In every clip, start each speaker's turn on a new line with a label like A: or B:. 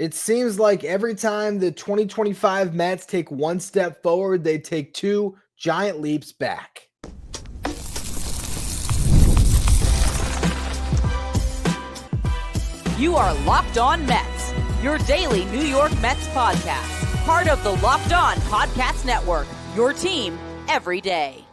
A: It seems like every time the 2025 Mets take one step forward, they take two giant leaps back.
B: You are Locked On Mets, your daily New York Mets podcast. Part of the Locked On Podcast Network, your team every day.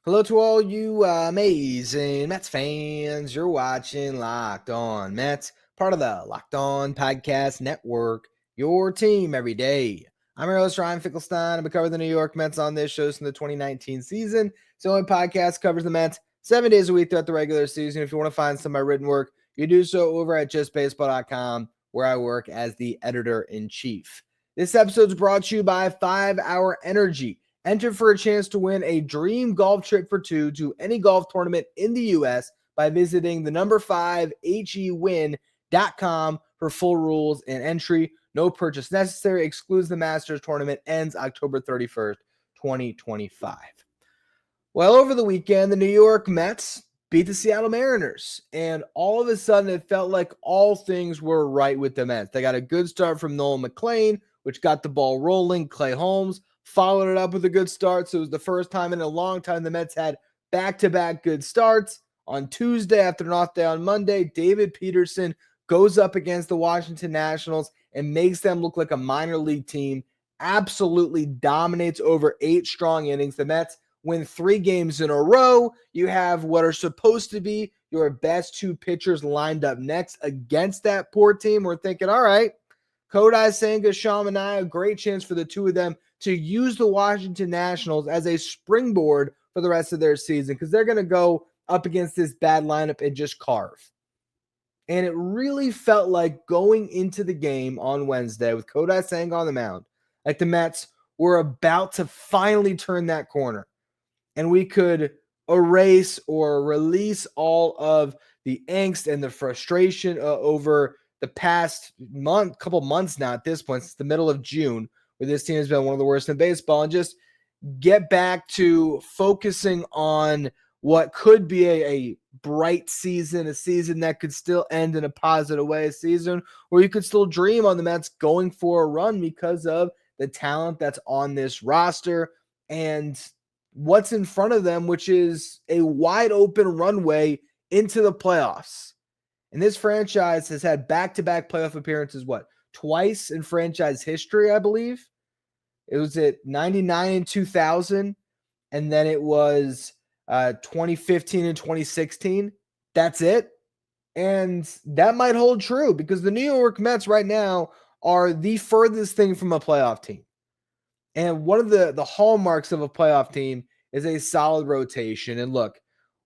A: Hello to all you amazing Mets fans. You're watching Locked On Mets, part of the Locked On Podcast Network, your team every day. I'm your host, Ryan Finkelstein. I cover the New York Mets on this show since the 2019 season. It's the only podcast covers the Mets 7 days a week throughout the regular season. If you want to find some of my written work, you do so over at justbaseball.com, where I work as the editor-in-chief. This episode is brought to you by 5 Hour Energy. Enter for a chance to win a dream golf trip for two to any golf tournament in the U.S. by visiting the number 5hewin.com for full rules and entry. No purchase necessary. Excludes the Masters tournament. Ends October 31st, 2025. Well, over the weekend, the New York Mets beat the Seattle Mariners, and all of a sudden it felt like all things were right with the Mets. They got a good start from Nolan McLean, which got the ball rolling. Clay Holmes followed it up with a good start. So it was the first time in a long time the Mets had back-to-back good starts. On Tuesday, after an off day on Monday, David Peterson goes up against the Washington Nationals and makes them look like a minor league team. Absolutely dominates over 8 strong innings. The Mets win 3 games in a row. You have what are supposed to be your best 2 pitchers lined up next against that poor team. We're thinking, all right, Kodai, Senga, Manaea, great chance for the 2 of them to use the Washington Nationals as a springboard for the rest of their season, because they're going to go up against this bad lineup and just carve. And it really felt like going into the game on Wednesday with Kodai Senga on the mound, like the Mets were about to finally turn that corner, and we could erase or release all of the angst and the frustration over the past couple months now at this point, since the middle of June, where this team has been one of the worst in baseball, and just get back to focusing on what could be a bright season, a season that could still end in a positive way, a season where you could still dream on the Mets going for a run because of the talent that's on this roster and what's in front of them, which is a wide open runway into the playoffs. And this franchise has had back-to-back playoff appearances, twice in franchise history, I believe. It was at 99 and 2000, and then it was 2015 and 2016. That's it. And that might hold true because the New York Mets right now are the furthest thing from a playoff team. And one of the hallmarks of a playoff team is a solid rotation. And look,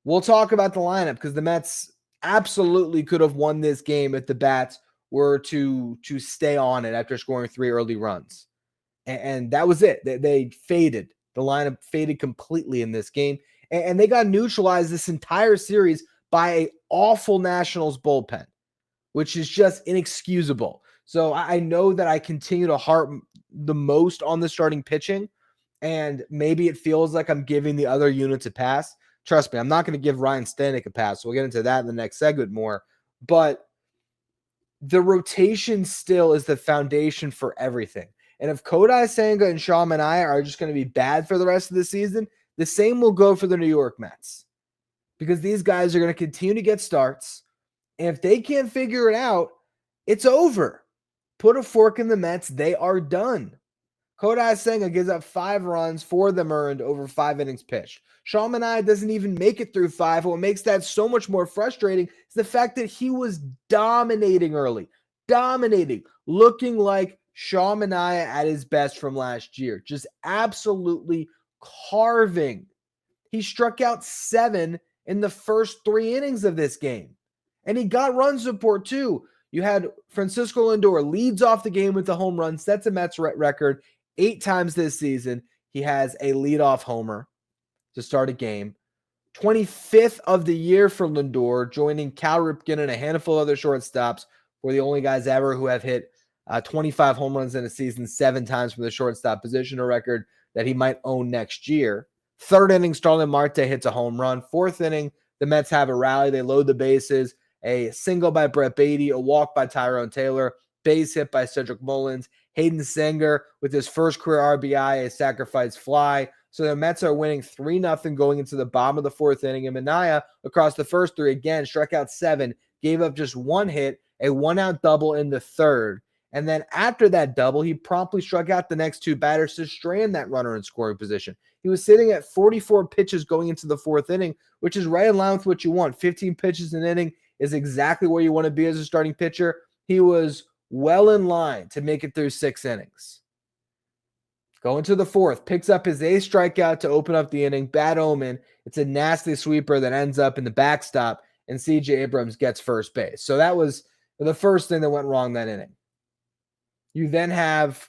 A: we'll talk about the lineup because the Mets absolutely could have won this game if the bats were to stay on it after scoring 3 early runs. And that was it. They faded. The lineup faded completely in this game. And they got neutralized this entire series by an awful Nationals bullpen, which is just inexcusable. So I know that I continue to harp the most on the starting pitching, and maybe it feels like I'm giving the other units a pass. Trust me, I'm not going to give Ryne Stanek a pass. We'll get into that in the next segment more. But the rotation still is the foundation for everything. And if Kodai, Senga, and Manaea are just going to be bad for the rest of the season, the same will go for the New York Mets. Because these guys are going to continue to get starts. And if they can't figure it out, it's over. Put a fork in the Mets. They are done. Kodai Senga gives up 5 runs, 4 of them earned over 5 innings pitched. Manaea doesn't even make it through 5. What makes that so much more frustrating is the fact that he was dominating early. Dominating. Looking like Manaea at his best from last year. Just absolutely carving. He struck out 7 in the first 3 innings of this game. And he got run support too. You had Francisco Lindor leads off the game with a home run, sets a Mets record 8 times this season. He has a leadoff homer to start a game. 25th of the year for Lindor, joining Cal Ripken and a handful of other shortstops. We're the only guys ever who have hit 25 home runs in a season 7 times from the shortstop position, a record that he might own next year. 3rd inning, Starlin Marte hits a home run. 4th inning, the Mets have a rally. They load the bases, a single by Brett Beatty, a walk by Tyrone Taylor, base hit by Cedric Mullins, Hayden Senga with his first career RBI, a sacrifice fly. So the Mets are winning 3-0 going into the bottom of the fourth inning. And Manaea, across the first three, again, struck out 7, gave up just 1 hit, a 1-out double in the third. And then after that double, he promptly struck out the next 2 batters to strand that runner in scoring position. He was sitting at 44 pitches going into the fourth inning, which is right in line with what you want. 15 pitches an inning is exactly where you want to be as a starting pitcher. He was well in line to make it through 6 innings. Going to the fourth, picks up his 8th strikeout to open up the inning. Bad omen. It's a nasty sweeper that ends up in the backstop, and C.J. Abrams gets first base. So that was the first thing that went wrong that inning. You then have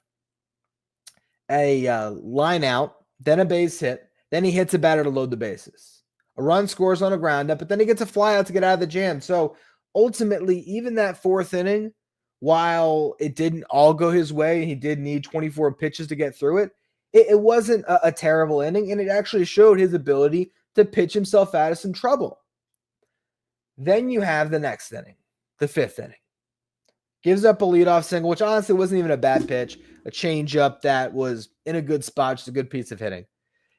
A: a line out, then a base hit, then he hits a batter to load the bases. A run scores on a ground up, but then he gets a fly out to get out of the jam. So ultimately, even that fourth inning, while it didn't all go his way, and he did need 24 pitches to get through it, it wasn't a terrible inning, and it actually showed his ability to pitch himself out of some trouble. Then you have the next inning, the 5th inning. Gives up a leadoff single, which honestly wasn't even a bad pitch, a changeup that was in a good spot, just a good piece of hitting.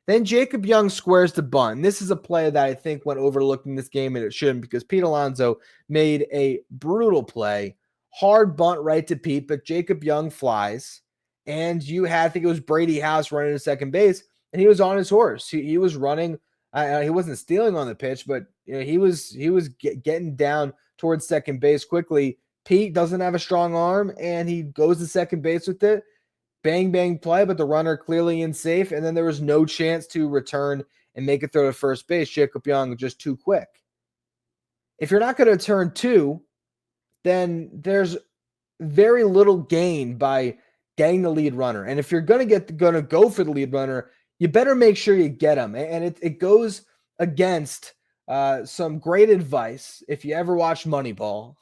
A: Then Jacob Young squares the bunt. This is a play that I think went overlooked in this game, and it shouldn't, because Pete Alonso made a brutal play. Hard bunt right to Pete, but Jacob Young flies. And you had, I think it was Brady House running to second base, and he was on his horse. He was running. He wasn't stealing on the pitch, but he was getting down towards second base quickly. Pete doesn't have a strong arm, and he goes to second base with it. Bang, bang play, but the runner clearly in safe, and then there was no chance to return and make it throw to first base. Jacob Young just too quick. If you're not going to turn 2, then there's very little gain by getting the lead runner. And if you're going to go for the lead runner, you better make sure you get him. And it goes against some great advice. If you ever watch Moneyball,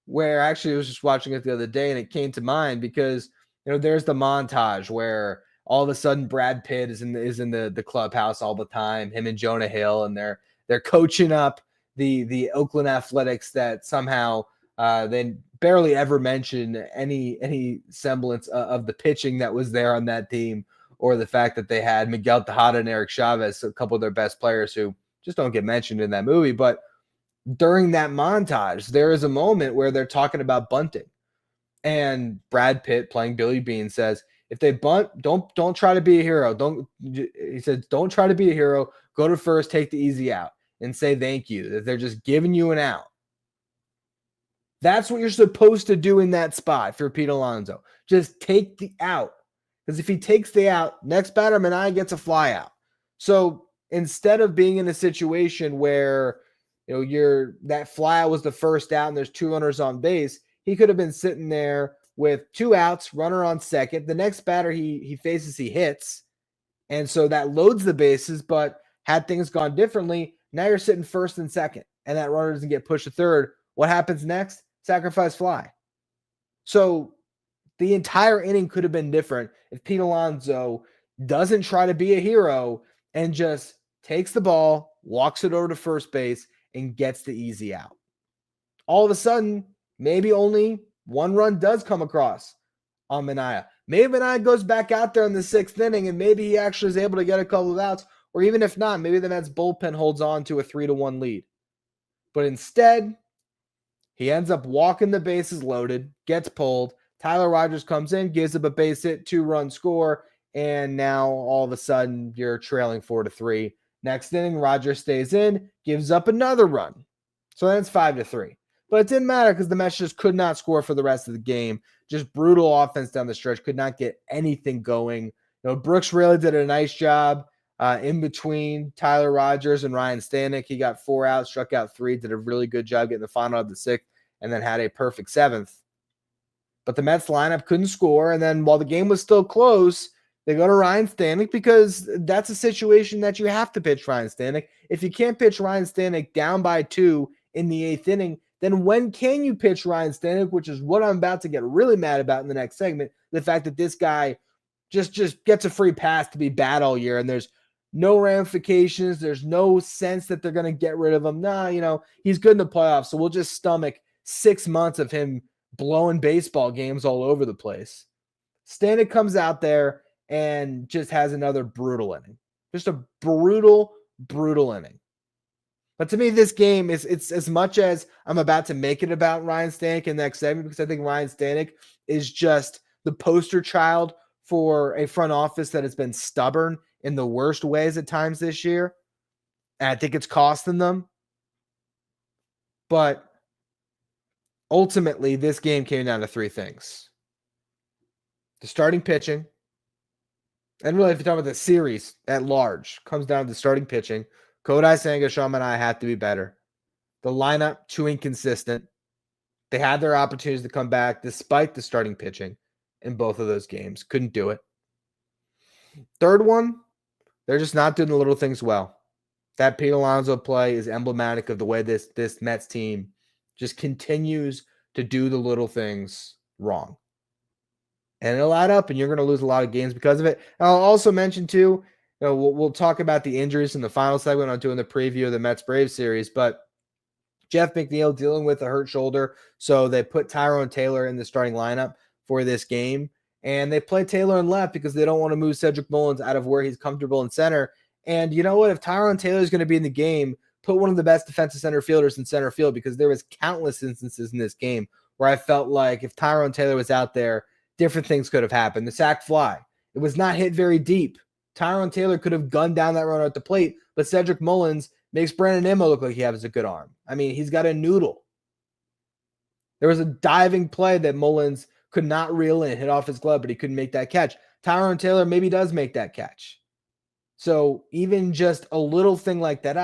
A: where actually I was just watching it the other day, and it came to mind because there's the montage where all of a sudden Brad Pitt is in the clubhouse all the time, him and Jonah Hill, and they're coaching up the Oakland Athletics that somehow they barely ever mention any semblance of the pitching that was there on that team, or the fact that they had Miguel Tejada and Eric Chavez, a couple of their best players who just don't get mentioned in that movie. But during that montage, there is a moment where they're talking about bunting, and Brad Pitt, playing Billy Beane, says, if they bunt, don't try to be a hero. He says, don't try to be a hero. Go to first, take the easy out, and say thank you. That they're just giving you an out. That's what you're supposed to do in that spot for Pete Alonso. Just take the out. Because if he takes the out, next batter, Manaea gets a fly out. So instead of being in a situation where that fly out was the first out and there's 2 runners on base, he could have been sitting there with 2 outs, runner on second. The next batter he faces, he hits. And so that loads the bases, but had things gone differently, now you're sitting first and second, and that runner doesn't get pushed to third. What happens next? Sacrifice fly. So the entire inning could have been different if Pete Alonso doesn't try to be a hero and just takes the ball, walks it over to first base, and gets the easy out. All of a sudden, maybe only 1 run does come across on Manaea. Maybe Manaea goes back out there in the 6th inning, and maybe he actually is able to get a couple of outs, or even if not, maybe the Mets bullpen holds on to a 3-1 lead. But instead, he ends up walking the bases loaded, gets pulled. Tyler Rogers comes in, gives up a base hit, 2-run score, and now all of a sudden you're trailing 4-3. Next inning, Rogers stays in, gives up another run. So then it's 5-3. But it didn't matter because the Mets just could not score for the rest of the game. Just brutal offense down the stretch, could not get anything going. Brooks really did a nice job in between Tyler Rogers and Ryne Stanek. He got 4 outs, struck out 3, did a really good job getting the final of the 6th, and then had a perfect 7th. But the Mets lineup couldn't score, and then while the game was still close, they go to Ryne Stanek because that's a situation that you have to pitch Ryne Stanek. If you can't pitch Ryne Stanek down by 2 in the 8th inning, then when can you pitch Ryne Stanek, which is what I'm about to get really mad about in the next segment, the fact that this guy just gets a free pass to be bad all year, and there's no ramifications. There's no sense that they're going to get rid of him. Nah, he's good in the playoffs, so we'll just stomach 6 months of him blowing baseball games all over the place. Stanek comes out there and just has another brutal inning. Just a brutal inning. But to me, this game it's as much as I'm about to make it about Ryne Stanek in the next segment, because I think Ryne Stanek is just the poster child for a front office that has been stubborn in the worst ways at times this year. And I think it's costing them. But ultimately, this game came down to 3 things. The starting pitching, and really, if you're talking about the series at large, comes down to starting pitching. Kodai, Senga, Manaea have to be better. The lineup, too inconsistent. They had their opportunities to come back despite the starting pitching in both of those games. Couldn't do it. Third one, they're just not doing the little things well. That Pete Alonso play is emblematic of the way this Mets team just continues to do the little things wrong. And it'll add up, and you're going to lose a lot of games because of it. And I'll also mention, too, we'll talk about the injuries in the final segment. I'm doing the preview of the Mets-Braves series, but Jeff McNeil dealing with a hurt shoulder, so they put Tyrone Taylor in the starting lineup for this game, and they play Taylor in left because they don't want to move Cedric Mullins out of where he's comfortable in center. And you know what? If Tyrone Taylor is going to be in the game, put one of the best defensive center fielders in center field, because there was countless instances in this game where I felt like if Tyrone Taylor was out there, different things could have happened. The sac fly, it was not hit very deep. Tyrone Taylor could have gunned down that runner at the plate, but Cedric Mullins makes Brandon Nimmo look like he has a good arm. I mean, he's got a noodle. There was a diving play that Mullins could not reel in, hit off his glove, but he couldn't make that catch. Tyrone Taylor maybe does make that catch. So even just a little thing like that,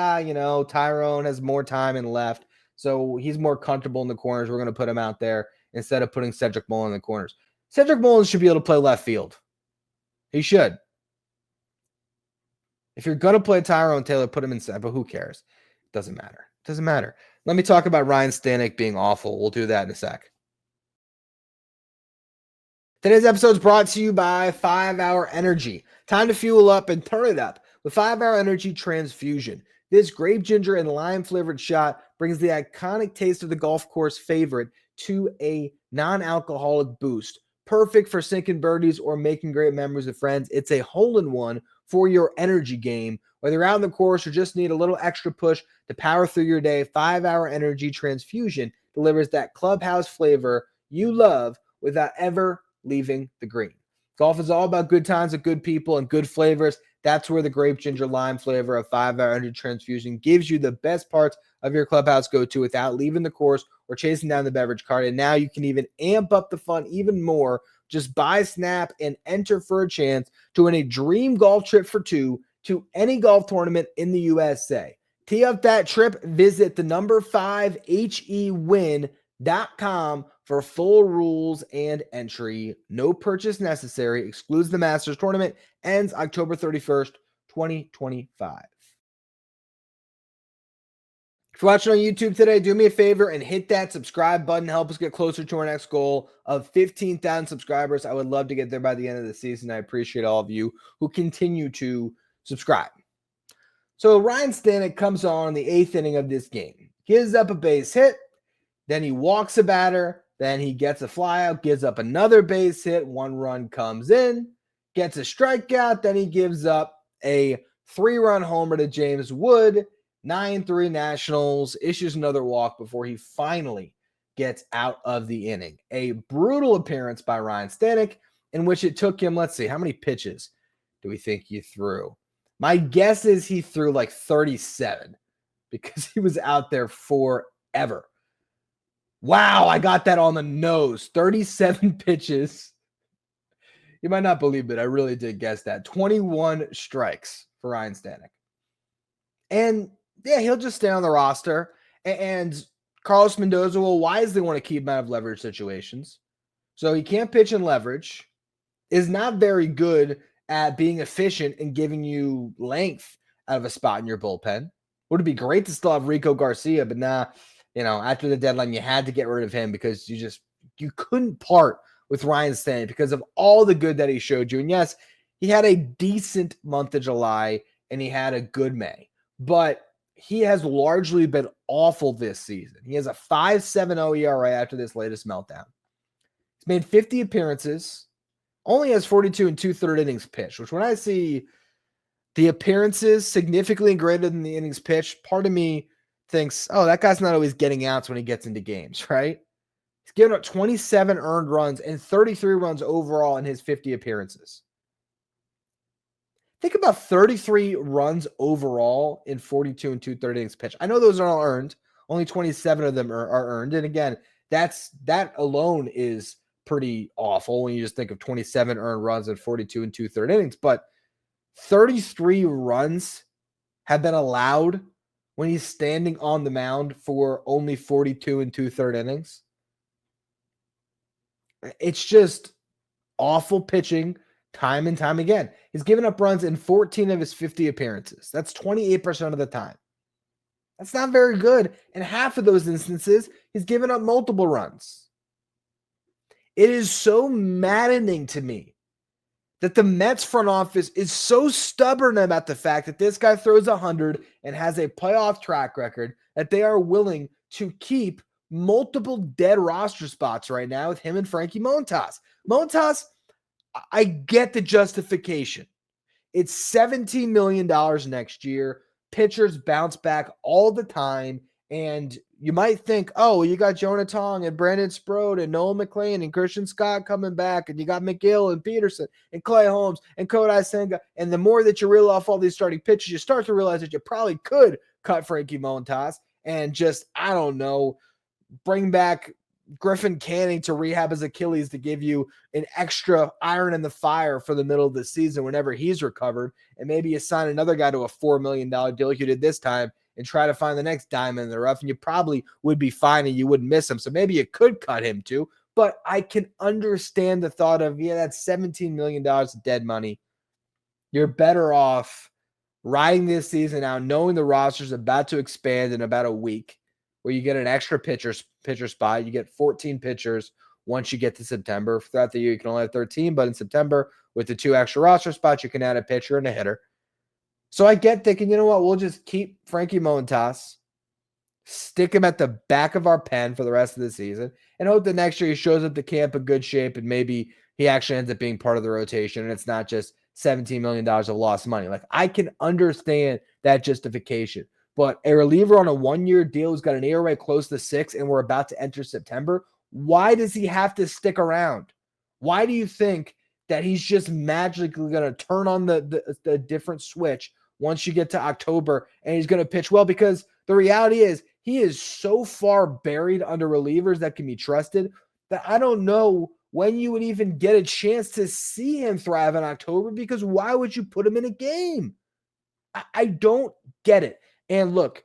A: Tyrone has more time and left, so he's more comfortable in the corners. We're going to put him out there instead of putting Cedric Mullins in the corners. Cedric Mullins should be able to play left field. He should. If you're going to play Tyrone Taylor, put him inside, but who cares? It doesn't matter. It doesn't matter. Let me talk about Ryne Stanek being awful. We'll do that in a sec. Today's episode is brought to you by 5 Hour Energy. Time to fuel up and turn it up with 5 Hour Energy Transfusion. This grape ginger and lime flavored shot brings the iconic taste of the golf course favorite to a non-alcoholic boost. Perfect for sinking birdies or making great memories with friends. It's a hole-in-one for your energy game. Whether you're out on the course or just need a little extra push to power through your day, 5 Hour Energy Transfusion delivers that clubhouse flavor you love without ever leaving the green. Golf is all about good times with good people and good flavors. That's where the grape ginger lime flavor of 5 Hour Energy Transfusion gives you the best parts of your clubhouse go-to without leaving the course or chasing down the beverage cart. And now you can even amp up the fun even more. Just buy Snap and enter for a chance to win a dream golf trip for 2 to any golf tournament in the USA. Tee up that trip. Visit the number 5hewin.com for full rules and entry. No purchase necessary. Excludes the Masters tournament. Ends October 31st, 2025. If you're watching on YouTube today, do me a favor and hit that subscribe button. Help us get closer to our next goal of 15,000 subscribers. I would love to get there by the end of the season. I appreciate all of you who continue to subscribe. So Ryne Stanek comes on in the 8th inning of this game. Gives up a base hit. Then he walks a batter. Then he gets a flyout. Gives up another base hit. 1 run comes in. Gets a strikeout. Then he gives up a 3-run homer to James Wood. 9-3 Nationals, issues another walk before he finally gets out of the inning. A brutal appearance by Ryne Stanek, in which it took him, let's see, how many pitches do we think he threw? My guess is he threw like 37 because he was out there forever. Wow, I got that on the nose. 37 pitches. You might not believe it. I really did guess that. 21 strikes for Ryne Stanek. And yeah, he'll just stay on the roster. And Carlos Mendoza will wisely want to keep him out of leverage situations. So he can't pitch in leverage, is not very good at being efficient and giving you length out of a spot in your bullpen. Would it be great to still have Rico Garcia, but after the deadline, you had to get rid of him because you couldn't part with Ryne Stanek because of all the good that he showed you. And yes, he had a decent month of July and he had a good May. But he has largely been awful this season. He has a 5.70 ERA after this latest meltdown. He's made 50 appearances, only has 42 and 2/3 innings pitched, which when I see the appearances significantly greater than the innings pitched, part of me thinks, oh, that guy's not always getting outs when he gets into games, right? He's given up 27 earned runs and 33 runs overall in his 50 appearances. Think about 33 runs overall in 42 and 2/3 innings pitched. I know those are all earned. Only 27 of them are earned. And again, that alone is pretty awful when you just think of 27 earned runs in 42 and 2/3 innings. But 33 runs have been allowed when he's standing on the mound for only 42 and 2/3 innings. It's just awful pitching time and time again. He's given up runs in 14 of his 50 appearances. That's 28% of the time. That's not very good. In half of those instances, he's given up multiple runs. It is so maddening to me that the Mets front office is so stubborn about the fact that this guy throws 100 and has a playoff track record that they are willing to keep multiple dead roster spots right now with him and Frankie Montas. Montas, I get the justification. It's $17 million next year. Pitchers bounce back all the time. And you might think, oh, you got Jonah Tong and Brandon Sprode and Noel McLean and Christian Scott coming back. And you got McGill and Peterson and Clay Holmes and Kodai Senga. And the more that you reel off all these starting pitchers, you start to realize that you probably could cut Frankie Montas and just, I don't know, bring back Griffin Canning to rehab his Achilles to give you an extra iron in the fire for the middle of the season whenever he's recovered. And maybe you sign another guy to a $4 million deal like you did this time and try to find the next diamond in the rough. And you probably would be fine and you wouldn't miss him. So maybe you could cut him too. But I can understand the thought of, yeah, that's $17 million of dead money. You're better off riding this season out, knowing the roster's about to expand in about a week, where you get an extra pitcher spot. You get 14 pitchers once you get to September. Throughout the year, you can only have 13, but in September, with the 2 extra roster spots, you can add a pitcher and a hitter. So I get thinking, you know what, we'll just keep Frankie Montas, stick him at the back of our pen for the rest of the season, and hope that next year he shows up to camp in good shape and maybe he actually ends up being part of the rotation and it's not just $17 million of lost money. Like, I can understand that justification. But a reliever on a 1-year deal who's got an ERA close to 6 and we're about to enter September, why does he have to stick around? Why do you think that he's just magically going to turn on the different switch once you get to October and he's going to pitch well? Because the reality is he is so far buried under relievers that can be trusted that I don't know when you would even get a chance to see him thrive in October, because why would you put him in a game? I don't get it. And look,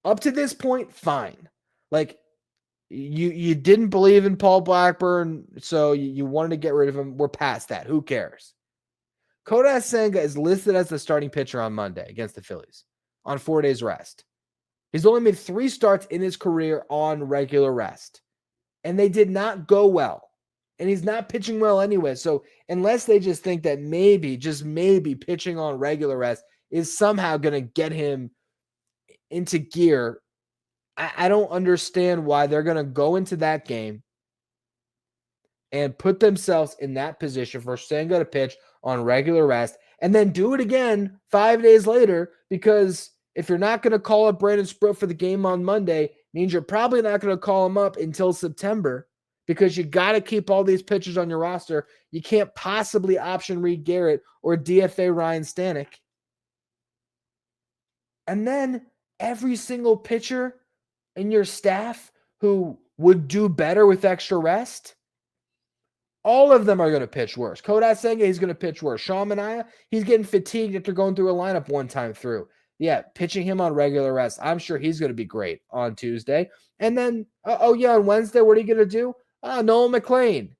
A: up to this point, fine. Like, you didn't believe in Paul Blackburn, so you wanted to get rid of him. We're past that. Who cares? Kodai Senga is listed as the starting pitcher on Monday against the Phillies on 4 days rest. He's only made 3 starts in his career on regular rest, and they did not go well. And he's not pitching well anyway. So unless they just think that maybe, just maybe, pitching on regular rest is somehow going to get him into gear, I don't understand why they're going to go into that game and put themselves in that position for Senga to pitch on regular rest and then do it again 5 days later, because if you're not going to call up Brandon Sprode for the game on Monday, means you're probably not going to call him up until September, because you got to keep all these pitchers on your roster. You can't possibly option Reed Garrett or DFA Ryne Stanek. And then every single pitcher in your staff who would do better with extra rest, all of them are going to pitch worse. Kodai Senga, he's going to pitch worse. Manaea, he's getting fatigued after going through a lineup one time through. Yeah, pitching him on regular rest, I'm sure he's going to be great on Tuesday. And then, on Wednesday, what are you going to do? Noel McLean.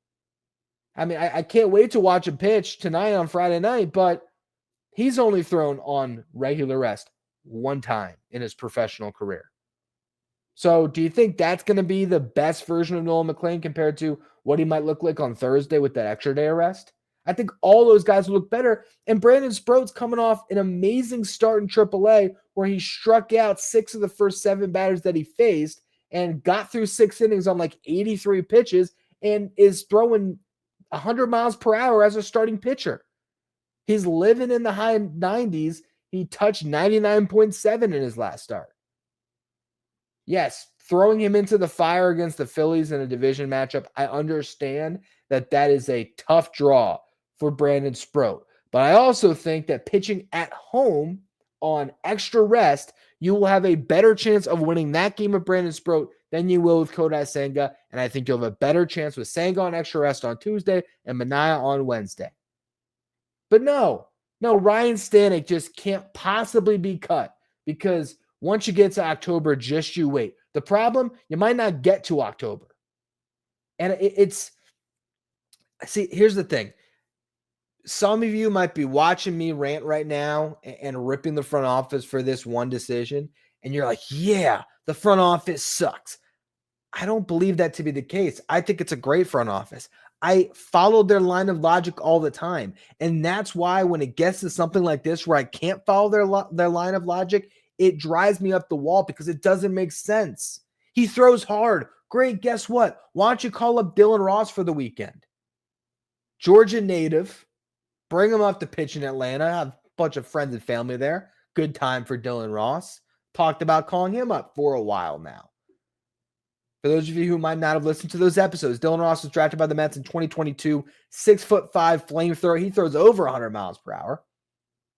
A: I mean, I can't wait to watch him pitch tonight on Friday night, but he's only thrown on regular rest one time in his professional career. So do you think that's going to be the best version of Noel McLean compared to what he might look like on Thursday with that extra day of rest? I think all those guys will look better. And Brandon Sproat's coming off an amazing start in AAA where he struck out 6 of the first 7 batters that he faced and got through 6 innings on like 83 pitches and is throwing 100 miles per hour as a starting pitcher. He's living in the high 90s. He touched 99.7 in his last start. Yes, throwing him into the fire against the Phillies in a division matchup, I understand that is a tough draw for Brandon Sproat. But I also think that pitching at home on extra rest, you will have a better chance of winning that game of Brandon Sproat than you will with Kodai Senga. And I think you'll have a better chance with Senga on extra rest on Tuesday and Manaea on Wednesday. But no, Ryne Stanek just can't possibly be cut because once you get to October, just you wait. The problem, you might not get to October. And see, here's the thing. Some of you might be watching me rant right now and ripping the front office for this one decision. And you're like, yeah, the front office sucks. I don't believe that to be the case. I think it's a great front office. I followed their line of logic all the time. And that's why when it gets to something like this where I can't follow their line of logic, it drives me up the wall because it doesn't make sense. He throws hard. Great. Guess what? Why don't you call up Dylan Ross for the weekend? Georgia native. Bring him up to pitch in Atlanta. I have a bunch of friends and family there. Good time for Dylan Ross. Talked about calling him up for a while now. For those of you who might not have listened to those episodes, Dylan Ross was drafted by the Mets in 2022. 6'5" flamethrower. He throws over 100 miles per hour.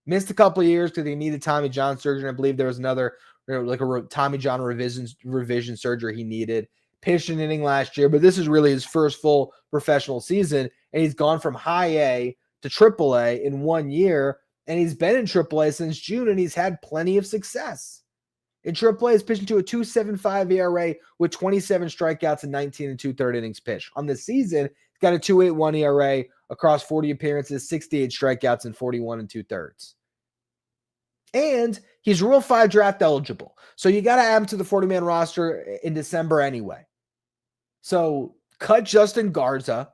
A: Missed a couple of years because he needed Tommy John surgery. I believe there was another, like a Tommy John revision surgery he needed. Pitched an inning last year, but this is really his first full professional season. And he's gone from high A to AAA in 1 year. And he's been in AAA since June, and he's had plenty of success. In AAA, he's pitching to a 2.75 ERA with 27 strikeouts and 19 and 2/3 innings pitched. On the season, he's got a 2.81 ERA across 40 appearances, 68 strikeouts, and 41 and 2/3. And he's Rule 5 draft eligible. So you got to add him to the 40-man roster in December anyway. So cut Justin Garza,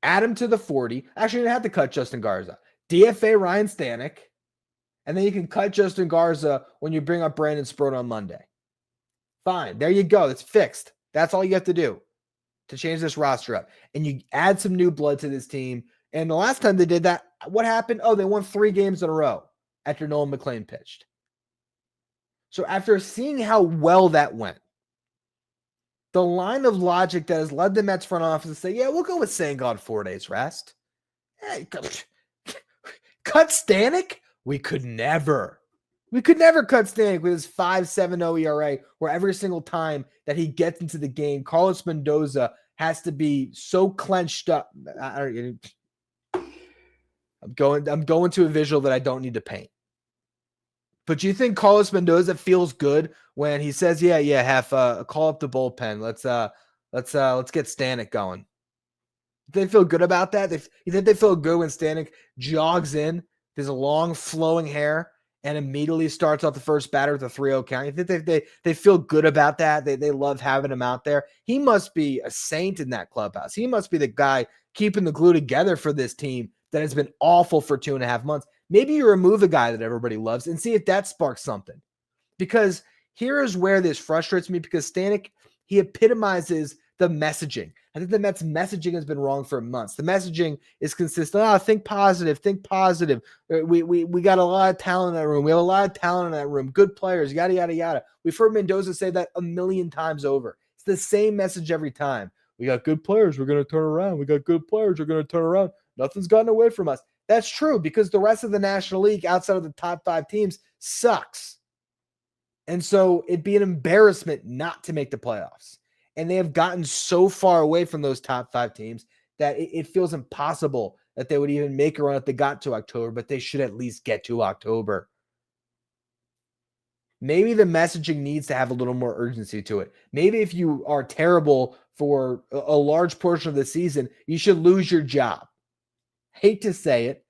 A: add him to the 40. Actually, you didn't have to cut Justin Garza. DFA Ryne Stanek. And then you can cut Justin Garza when you bring up Brandon Sproat on Monday. Fine. There you go. It's fixed. That's all you have to do to change this roster up. And you add some new blood to this team. And the last time they did that, what happened? Oh, they won 3 games in a row after Nolan McLean pitched. So after seeing how well that went, the line of logic that has led the Mets front office to say, yeah, we'll go with Senga on 4 days rest. Hey, cut Stanek? We could never cut Stanek with his 5.70 ERA, where every single time that he gets into the game, Carlos Mendoza has to be so clenched up. I'm going to a visual that I don't need to paint. But do you think Carlos Mendoza feels good when he says, "Yeah, have call up the bullpen. Let's get Stanek going"? They feel good about that. You think they feel good when Stanek jogs in, his long flowing hair, and immediately starts off the first batter with a 3-0 count? You think they feel good about that? They love having him out there. He must be a saint in that clubhouse. He must be the guy keeping the glue together for this team that has been awful for 2.5 months. Maybe you remove a guy that everybody loves and see if that sparks something. Because here is where this frustrates me, because Stanek, he epitomizes the messaging. I think the Mets' messaging has been wrong for months. The messaging is consistent. Think positive. We got a lot of talent in that room. We have a lot of talent in that room. Good players, yada, yada, yada. We've heard Mendoza say that a million times over. It's the same message every time. We got good players. We're going to turn around. We got good players. We're going to turn around. Nothing's gotten away from us. That's true, because the rest of the National League outside of the top 5 teams sucks. And so it'd be an embarrassment not to make the playoffs. And they have gotten so far away from those top 5 teams that it feels impossible that they would even make a run if they got to October, but they should at least get to October. Maybe the messaging needs to have a little more urgency to it. Maybe if you are terrible for a large portion of the season, you should lose your job. Hate to say it,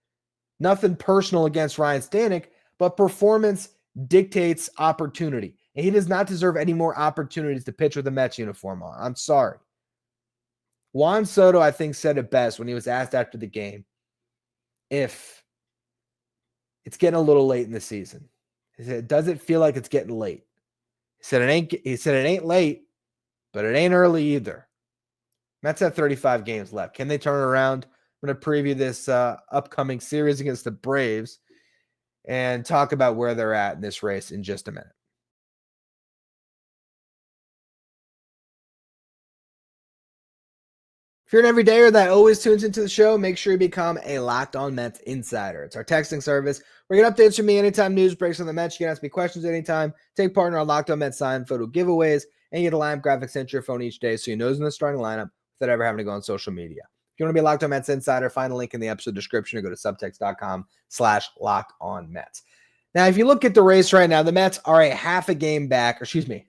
A: nothing personal against Ryne Stanek, but performance dictates opportunity. And he does not deserve any more opportunities to pitch with a Mets uniform on. I'm sorry. Juan Soto, I think, said it best when he was asked after the game if it's getting a little late in the season. He said, does it feel like it's getting late? He said it ain't late, but it ain't early either. Mets have 35 games left. Can they turn it around? I'm going to preview this upcoming series against the Braves and talk about where they're at in this race in just a minute. If you're an everydayer that always tunes into the show, make sure you become a Locked On Mets insider. It's our texting service where you get updates from me anytime news breaks on the Mets. You can ask me questions anytime. Take part in our Locked On Mets sign photo giveaways, and you get a lineup graphic sent to your phone each day so you know who's in the starting lineup without ever having to go on social media. If you want to be a Locked On Mets insider, find a link in the episode description or go to subtext.com/LockedOnMets. Now, if you look at the race right now, the Mets are a half a game back. Excuse me.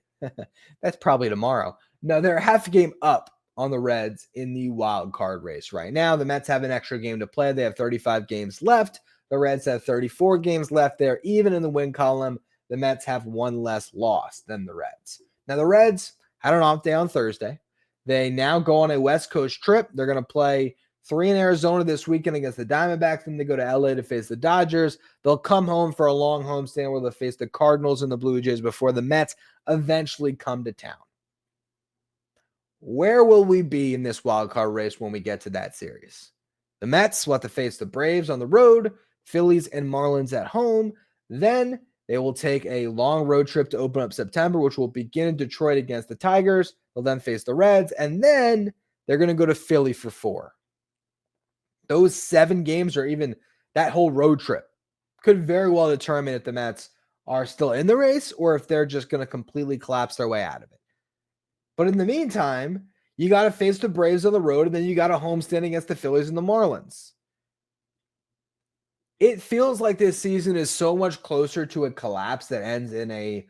A: That's probably tomorrow. No, they're a half a game up on the Reds in the wild card race right now. The Mets have an extra game to play. They have 35 games left. The Reds have 34 games left there. Even in the win column, the Mets have one less loss than the Reds. Now, the Reds had an off day on Thursday. They now go on a West Coast trip. They're going to play 3 in Arizona this weekend against the Diamondbacks. Then they go to LA to face the Dodgers. They'll come home for a long homestand where they'll face the Cardinals and the Blue Jays before the Mets eventually come to town. Where will we be in this wild card race when we get to that series? The Mets will have to face the Braves on the road, Phillies and Marlins at home. Then they will take a long road trip to open up September, which will begin in Detroit against the Tigers. They'll then face the Reds, and then they're going to go to Philly for 4. Those 7 games, or even that whole road trip, could very well determine if the Mets are still in the race or if they're just going to completely collapse their way out of it. But in the meantime, you got to face the Braves on the road, and then you got a homestand against the Phillies and the Marlins. It feels like this season is so much closer to a collapse that ends in a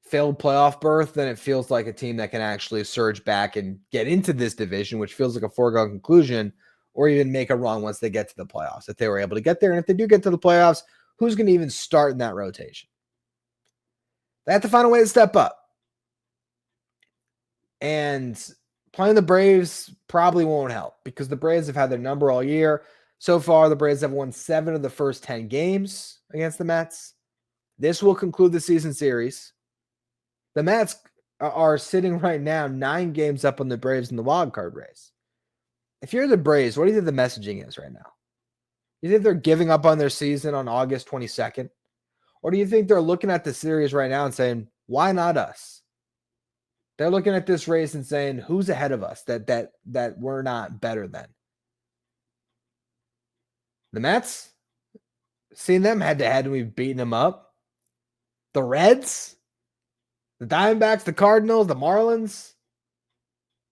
A: failed playoff berth than it feels like a team that can actually surge back and get into this division, which feels like a foregone conclusion, or even make a run once they get to the playoffs, if they were able to get there. And if they do get to the playoffs, who's going to even start in that rotation? They have to find a way to step up. And playing the Braves probably won't help because the Braves have had their number all year. So far, the Braves have won 7 of the first 10 games against the Mets. This will conclude the season series. The Mets are sitting right now 9 games up on the Braves in the wild card race. If you're the Braves, what do you think the messaging is right now? You think they're giving up on their season on August 22nd? Or do you think they're looking at the series right now and saying, why not us? They're looking at this race and saying, who's ahead of us that we're not better than? The Mets, seen them head to head and we've beaten them up. The Reds, the Diamondbacks, the Cardinals, the Marlins.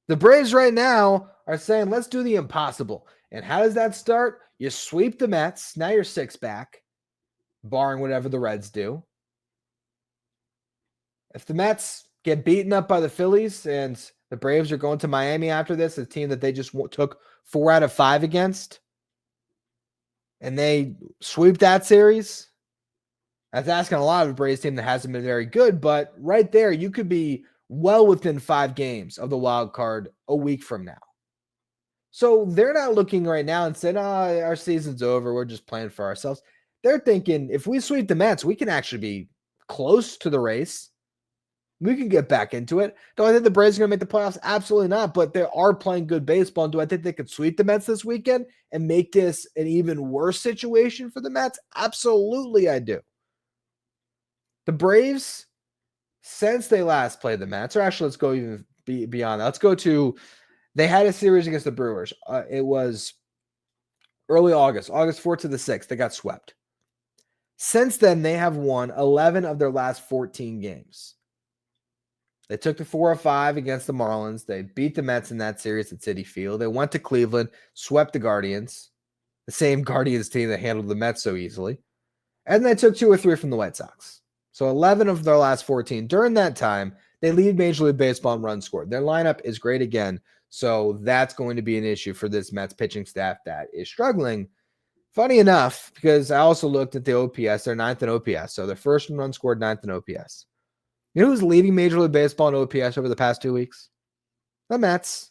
A: The Braves right now are saying, let's do the impossible. And how does that start? You sweep the Mets. Now you're 6 back, barring whatever the Reds do. If the Mets get beaten up by the Phillies and the Braves are going to Miami after this, a team that they just took 4 out of 5 against, and they sweep that series, that's asking a lot of a Braves team that hasn't been very good, but right there, you could be well within 5 games of the wild card a week from now. So they're not looking right now and saying, our season's over, we're just playing for ourselves. They're thinking, if we sweep the Mets, we can actually be close to the race. We can get back into it. Do I think the Braves are going to make the playoffs? Absolutely not, but they are playing good baseball. And do I think they could sweep the Mets this weekend and make this an even worse situation for the Mets? Absolutely, I do. The Braves, since they last played the Mets, or actually let's go even beyond that. Let's go to, they had a series against the Brewers. It was early August 4th to the 6th. They got swept. Since then, they have won 11 of their last 14 games. They took the 4-5 against the Marlins. They beat the Mets in that series at Citi Field. They went to Cleveland, swept the Guardians, the same Guardians team that handled the Mets so easily. And they took 2 or 3 from the White Sox. So 11 of their last 14. During that time, they lead Major League Baseball in runs scored. Their lineup is great again. So that's going to be an issue for this Mets pitching staff that is struggling. Funny enough, because I also looked at the OPS. They're 9th in OPS. So they're first in runs scored, 9th in OPS. You know who's leading Major League Baseball in OPS over the past 2 weeks? The Mets.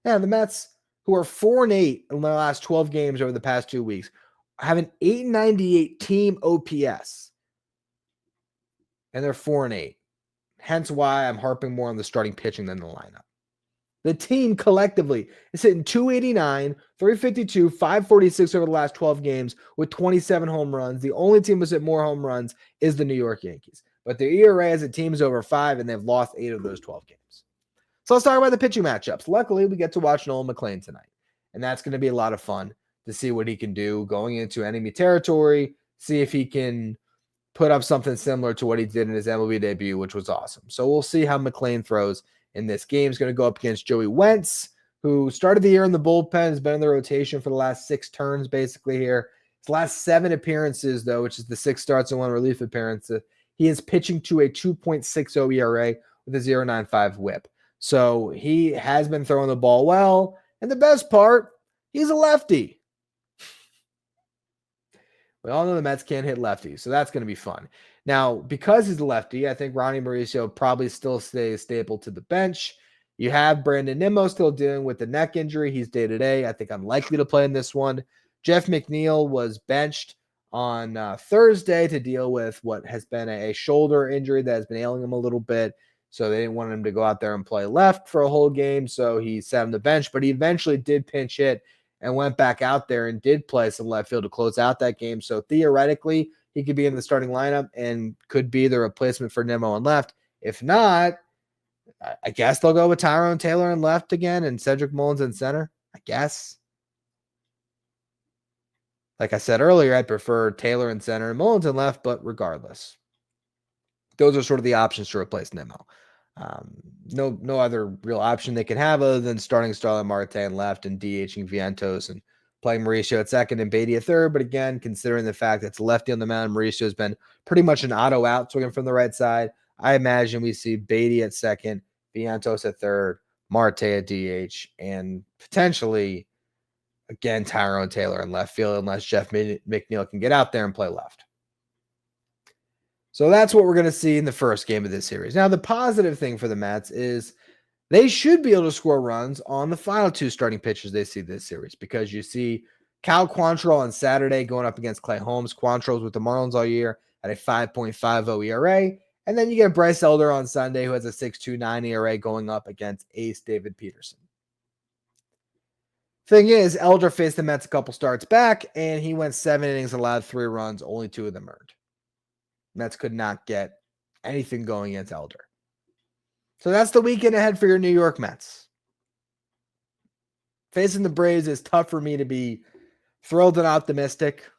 A: Yeah, the Mets, who are 4-8 in their last 12 games over the past 2 weeks, have an 898 team OPS. And they're 4-8. Hence why I'm harping more on the starting pitching than the lineup. The team collectively is hitting 289, 352, 546 over the last 12 games with 27 home runs. The only team that's hit more home runs is the New York Yankees. But their ERA as a team is over 5, and they've lost 8 of those 12 games. So let's talk about the pitching matchups. Luckily, we get to watch Nolan McLean tonight, and that's going to be a lot of fun to see what he can do going into enemy territory, see if he can put up something similar to what he did in his MLB debut, which was awesome. So we'll see how McLean throws in this game. He's going to go up against Joey Wentz, who started the year in the bullpen, has been in the rotation for the last 6 turns basically here. His last 7 appearances, though, which is the 6 starts and 1 relief appearance, he is pitching to a 2.60 ERA with a 0.95 whip. So he has been throwing the ball well. And the best part, he's a lefty. We all know the Mets can't hit lefties, so that's going to be fun. Now, because he's a lefty, I think Ronnie Mauricio probably still stays staple to the bench. You have Brandon Nimmo still dealing with the neck injury. He's day-to-day. I think unlikely to play in this one. Jeff McNeil was benched on Thursday to deal with what has been a shoulder injury that has been ailing him a little bit. So they didn't want him to go out there and play left for a whole game, so he sat on the bench. But he eventually did pinch hit and went back out there and did play some left field to close out that game. So theoretically, he could be in the starting lineup and could be the replacement for Nimmo on left. If not, I guess they'll go with Tyrone Taylor in left again and Cedric Mullins in center, I guess. Like I said earlier, I'd prefer Taylor in center and Mullins in left, but regardless, those are sort of the options to replace Nimmo. No other real option they can have other than starting Starlin Marte in left and DHing Vientos and playing Mauricio at second and Beatty at third. But again, considering the fact that it's lefty on the mound, Mauricio has been pretty much an auto out swinging from the right side. I imagine we see Beatty at second, Vientos at third, Marte at DH, and potentially, again, Tyrone Taylor in left field unless Jeff McNeil can get out there and play left. So that's what we're going to see in the first game of this series. Now, the positive thing for the Mets is they should be able to score runs on the final 2 starting pitchers they see this series, because you see Cal Quantrill on Saturday going up against Clay Holmes. Quantrill's with the Marlins all year at a 5.50 ERA. And then you get Bryce Elder on Sunday, who has a 6.29 ERA going up against ace David Peterson. Thing is, Elder faced the Mets a couple starts back, and he went 7 innings, allowed 3 runs, only 2 of them earned. Mets could not get anything going against Elder. So that's the weekend ahead for your New York Mets. Facing the Braves is tough for me to be thrilled and optimistic.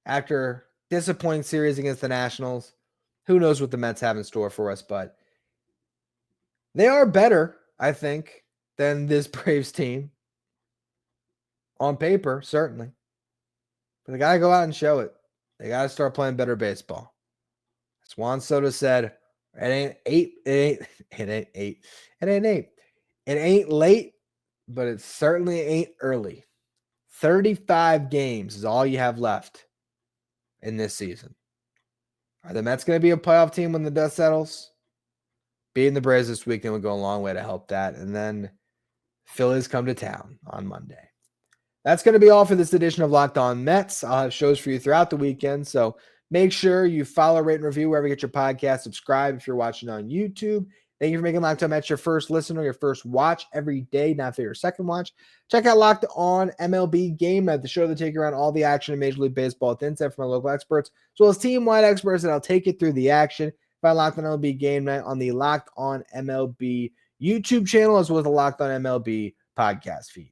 A: After disappointing series against the Nationals, who knows what the Mets have in store for us, but they are better, I think, than this Braves team. On paper, certainly. But they got to go out and show it. They got to start playing better baseball. As Juan Soto said, it ain't late, but it certainly ain't early. 35 games is all you have left in this season. Are the Mets going to be a playoff team when the dust settles? Beating the Braves this weekend would go a long way to help that. And then Phillies come to town on Monday. That's going to be all for this edition of Locked On Mets. I'll have shows for you throughout the weekend, so make sure you follow, rate, and review wherever you get your podcast. Subscribe if you're watching on YouTube. Thank you for making Locked On Mets your first listen or your first watch every day, not for your second watch. Check out Locked On MLB Game Night, the show that take you around all the action in Major League Baseball with insight from our local experts, as well as team-wide experts that I'll take you through the action. Find Locked On MLB Game Night on the Locked On MLB YouTube channel, as well as the Locked On MLB podcast feed.